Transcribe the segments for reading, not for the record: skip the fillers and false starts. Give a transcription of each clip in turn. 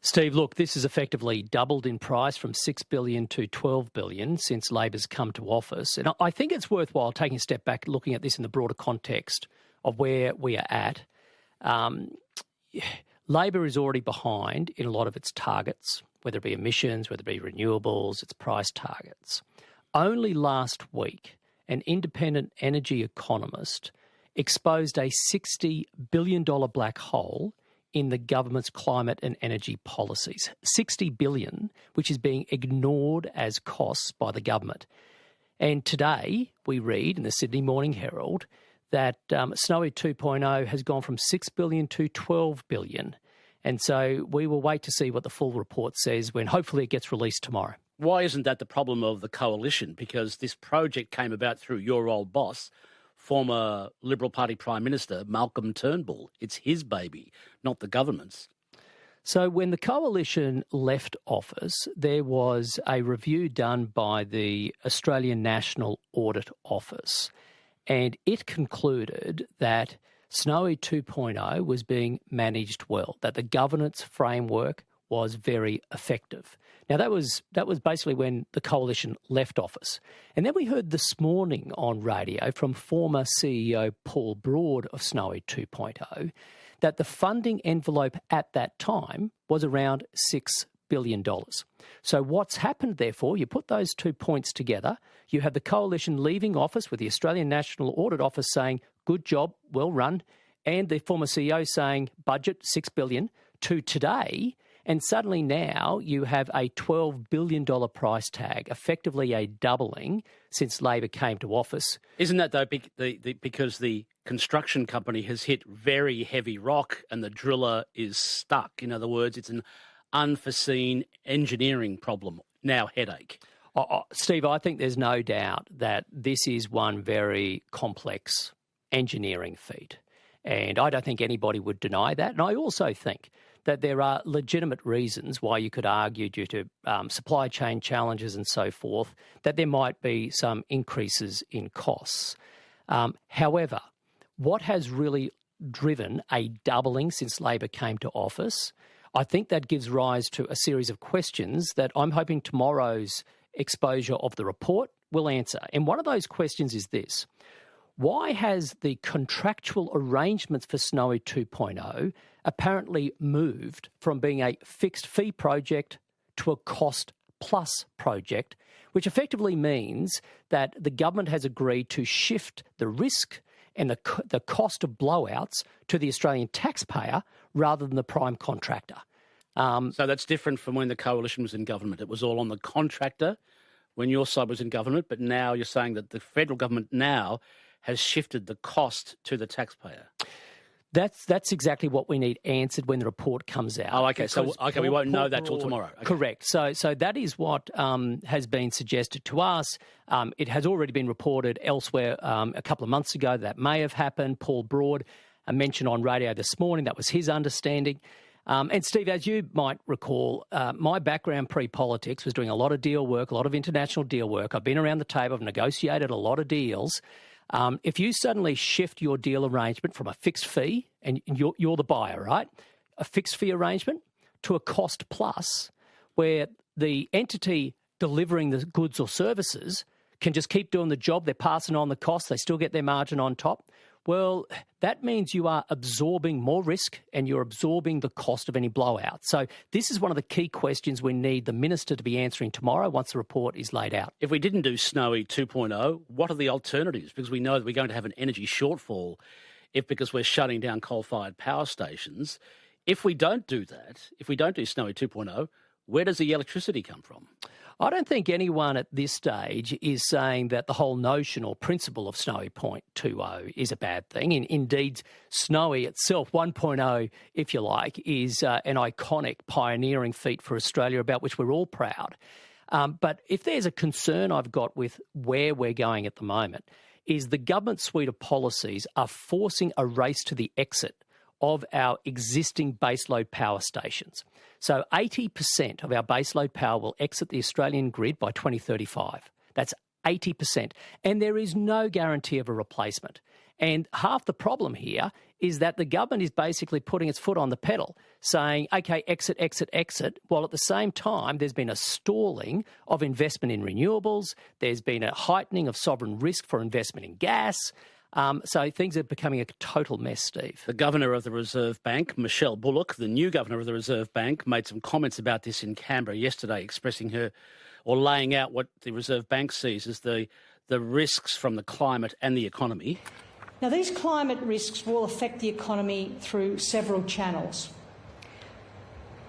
Steve, look, this has effectively doubled in price from $6 billion to $12 billion since Labor's come to office. And I think it's worthwhile taking a step back, looking at this in the broader context of where we are at. Labor is already behind in a lot of its targets, whether it be emissions, whether it be renewables, its price targets. Only last week, an independent energy economist exposed a $60 billion black hole in the government's climate and energy policies. $60 billion, which is being ignored as costs by the government. And today we read in the Sydney Morning Herald that Snowy 2.0 has gone from $6 billion to $12 billion. And so we will wait to see what the full report says when hopefully it gets released tomorrow. Why isn't that the problem of the coalition? Because this project came about through your old boss, former Liberal Party Prime Minister Malcolm Turnbull. It's his baby, not the government's. So when the coalition left office, there was a review done by the Australian National Audit Office, and it concluded that Snowy 2.0 was being managed well, that the governance framework was very effective. Now, that was basically when the coalition left office. And then we heard this morning on radio from former CEO Paul Broad of Snowy 2.0 that the funding envelope at that time was around $6 billion. So what's happened, therefore, you put those 2 points together, you have the coalition leaving office with the Australian National Audit Office saying, good job, well run, and the former CEO saying, budget $6 billion, to today. And suddenly now you have a $12 billion price tag, effectively a doubling since Labor came to office. Isn't that, though, because the construction company has hit very heavy rock and the driller is stuck? In other words, it's an unforeseen engineering problem, now headache. Steve, I think there's no doubt that this is one very complex engineering feat. And I don't think anybody would deny that. And I also think that there are legitimate reasons why you could argue, due to supply chain challenges and so forth, that there might be some increases in costs. However, what has really driven a doubling since Labor came to office, I think that gives rise to a series of questions that I'm hoping tomorrow's exposure of the report will answer. And one of those questions is this: why has the contractual arrangements for Snowy 2.0 apparently moved from being a fixed fee project to a cost plus project, which effectively means that the government has agreed to shift the risk and the cost of blowouts to the Australian taxpayer rather than the prime contractor? So that's different from when the coalition was in government. It was all on the contractor when your side was in government, but now you're saying that the federal government now has shifted the cost to the taxpayer. That's exactly what we need answered when the report comes out. Oh, okay. So we won't know that till tomorrow. Okay. Correct. So that is what has been suggested to us. It has already been reported elsewhere a couple of months ago that may have happened. Paul Broad mentioned on radio this morning that was his understanding. And Steve, as you might recall, my background pre-politics was doing a lot of deal work, a lot of international deal work. I've been around the table, I've negotiated a lot of deals. If you suddenly shift your deal arrangement from a fixed fee, and you're the buyer, right, a fixed fee arrangement, to a cost plus, where the entity delivering the goods or services can just keep doing the job, they're passing on the cost, they still get their margin on top, well, that means you are absorbing more risk and you're absorbing the cost of any blowout. So this is one of the key questions we need the Minister to be answering tomorrow once the report is laid out. If we didn't do Snowy 2.0, what are the alternatives? Because we know that we're going to have an energy shortfall because we're shutting down coal-fired power stations. If we don't do that, if we don't do Snowy 2.0, where does the electricity come from? I don't think anyone at this stage is saying that the whole notion or principle of Snowy 2.0 is a bad thing. Indeed, Snowy itself, 1.0, if you like, is an iconic pioneering feat for Australia about which we're all proud. But if there's a concern I've got with where we're going at the moment, is the government suite of policies are forcing a race to the exit of our existing baseload power stations. So 80% of our baseload power will exit the Australian grid by 2035. That's 80%. And there is no guarantee of a replacement. And half the problem here is that the government is basically putting its foot on the pedal, saying, OK, exit, exit, exit, while at the same time there's been a stalling of investment in renewables, there's been a heightening of sovereign risk for investment in gas. So things are becoming a total mess, Steve. The Governor of the Reserve Bank, Michelle Bullock, the new Governor of the Reserve Bank, made some comments about this in Canberra yesterday, expressing her or laying out what the Reserve Bank sees as the risks from the climate and the economy. Now, these climate risks will affect the economy through several channels.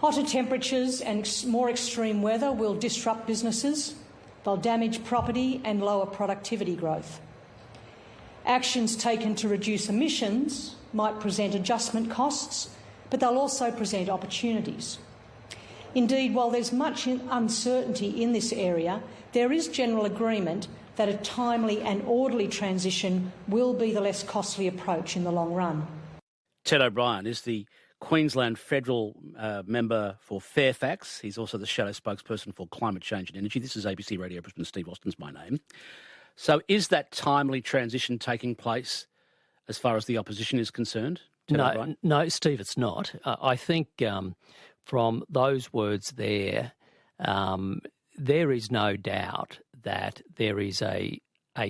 Hotter temperatures and more extreme weather will disrupt businesses. They'll damage property and lower productivity growth. Actions taken to reduce emissions might present adjustment costs, but they'll also present opportunities. Indeed, while there's much uncertainty in this area, there is general agreement that a timely and orderly transition will be the less costly approach in the long run. Ted O'Brien is the Queensland federal member for Fairfax. He's also the shadow spokesperson for climate change and energy. This is ABC Radio Brisbane. Steve Austin's my name. So is that timely transition taking place as far as the opposition is concerned? No, Steve, it's not. I think from those words there is no doubt that there is a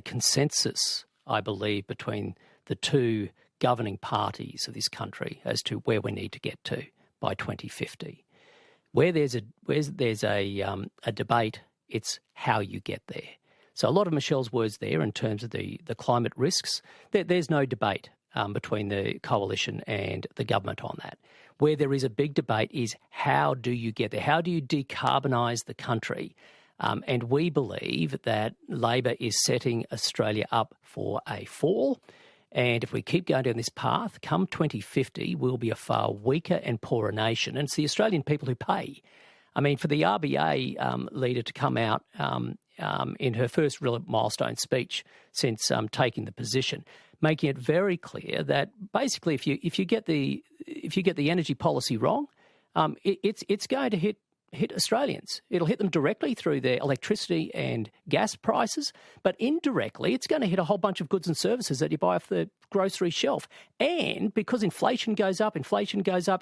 consensus, I believe, between the two governing parties of this country as to where we need to get to by 2050. Where there's a debate, it's how you get there. So a lot of Michelle's words there in terms of the climate risks, there's no debate between the coalition and the government on that. Where there is a big debate is how do you get there? How do you decarbonise the country? And we believe that Labor is setting Australia up for a fall. And if we keep going down this path, come 2050, we'll be a far weaker and poorer nation. And it's the Australian people who pay. I mean, for the RBA leader to come out in her first real milestone speech since taking the position, making it very clear that basically if you get the energy policy wrong, it's going to hit Australians. It'll hit them directly through their electricity and gas prices, but indirectly it's going to hit a whole bunch of goods and services that you buy off the grocery shelf. And because inflation goes up,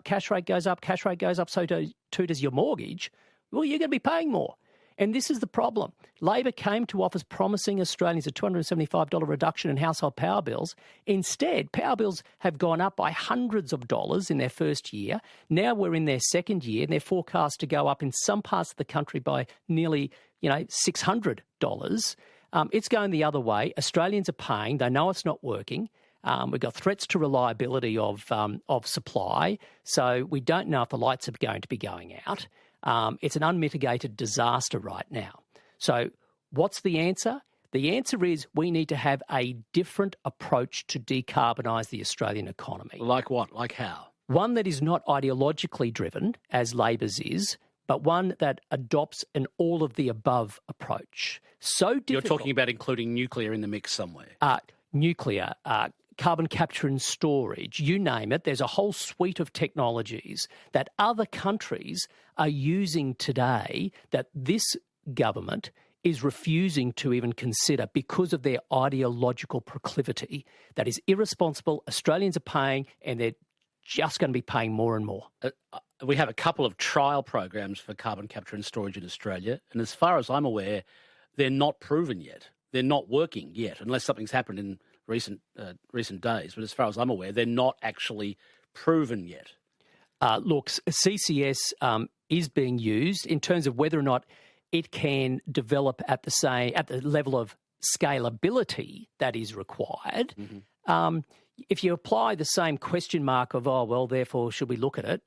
cash rate goes up, so too does your mortgage, well, you're going to be paying more. And this is the problem. Labor came to office promising Australians a $275 reduction in household power bills. Instead, power bills have gone up by hundreds of dollars in their first year. Now we're in their second year, and they're forecast to go up in some parts of the country by nearly, $600. It's going the other way. Australians are paying. They know it's not working. We've got threats to reliability of supply, so we don't know if the lights are going to be going out. It's an unmitigated disaster right now. So what's the answer? The answer is we need to have a different approach to decarbonise the Australian economy. Like what? Like how? One that is not ideologically driven, as Labor's is, but one that adopts an all-of-the-above approach. So difficult. You're talking about including nuclear in the mix somewhere. Nuclear, carbon capture and storage, you name it. There's a whole suite of technologies that other countries are using today that this government is refusing to even consider because of their ideological proclivity. That is irresponsible. Australians are paying, and they're just going to be paying more and more. We have a couple of trial programs for carbon capture and storage in Australia, and as far as I'm aware, they're not proven yet. They're not working yet, unless something's happened in recent days. But as far as I'm aware, they're not actually proven yet. Look, CCS is being used in terms of whether or not it can develop at the level of scalability that is required. Mm-hmm. If you apply the same question mark of, therefore, should we look at it?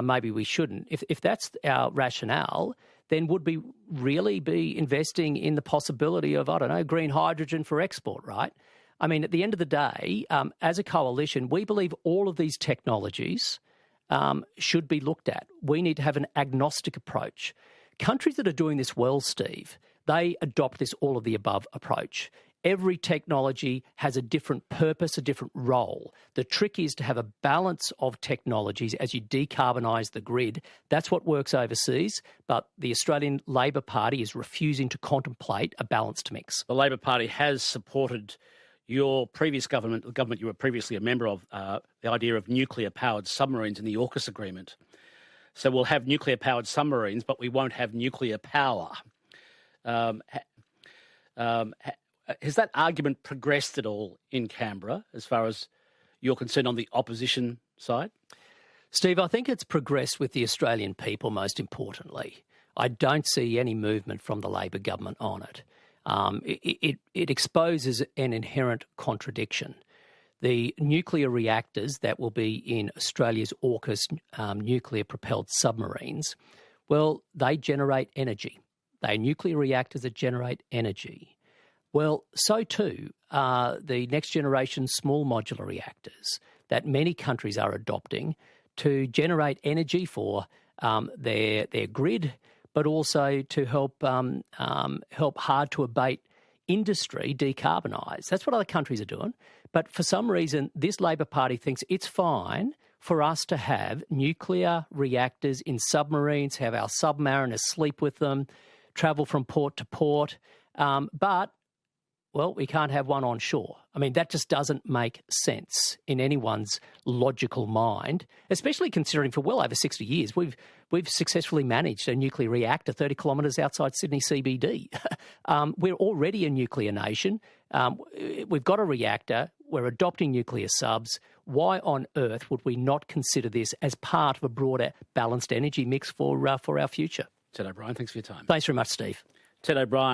Maybe we shouldn't. If that's our rationale, then would we really be investing in the possibility of, green hydrogen for export, right? I mean, at the end of the day, as a coalition, we believe all of these technologies should be looked at. We need to have an agnostic approach. Countries that are doing this well, Steve, they adopt this all-of-the-above approach. Every technology has a different purpose, a different role. The trick is to have a balance of technologies as you decarbonise the grid. That's what works overseas, but the Australian Labor Party is refusing to contemplate a balanced mix. The Labor Party has supported your previous government, the government you were previously a member of, the idea of nuclear-powered submarines in the AUKUS agreement. So we'll have nuclear-powered submarines, but we won't have nuclear power. Has that argument progressed at all in Canberra, as far as you're concerned, on the opposition side? Steve, I think it's progressed with the Australian people, most importantly. I don't see any movement from the Labor government on it. It exposes an inherent contradiction. The nuclear reactors that will be in Australia's AUKUS nuclear-propelled submarines, well, they generate energy. They're nuclear reactors that generate energy. Well, so too are the next-generation small modular reactors that many countries are adopting to generate energy for their grid, but also to help hard-to-abate industry decarbonise. That's what other countries are doing. But for some reason, this Labor Party thinks it's fine for us to have nuclear reactors in submarines, have our submariners sleep with them, travel from port to port, but we can't have one on shore. I mean, that just doesn't make sense in anyone's logical mind, especially considering for well over 60 years we've successfully managed a nuclear reactor 30 kilometres outside Sydney CBD. We're already a nuclear nation. We've got a reactor. We're adopting nuclear subs. Why on earth would we not consider this as part of a broader balanced energy mix for our future? Ted O'Brien, thanks for your time. Thanks very much, Steve. Ted O'Brien.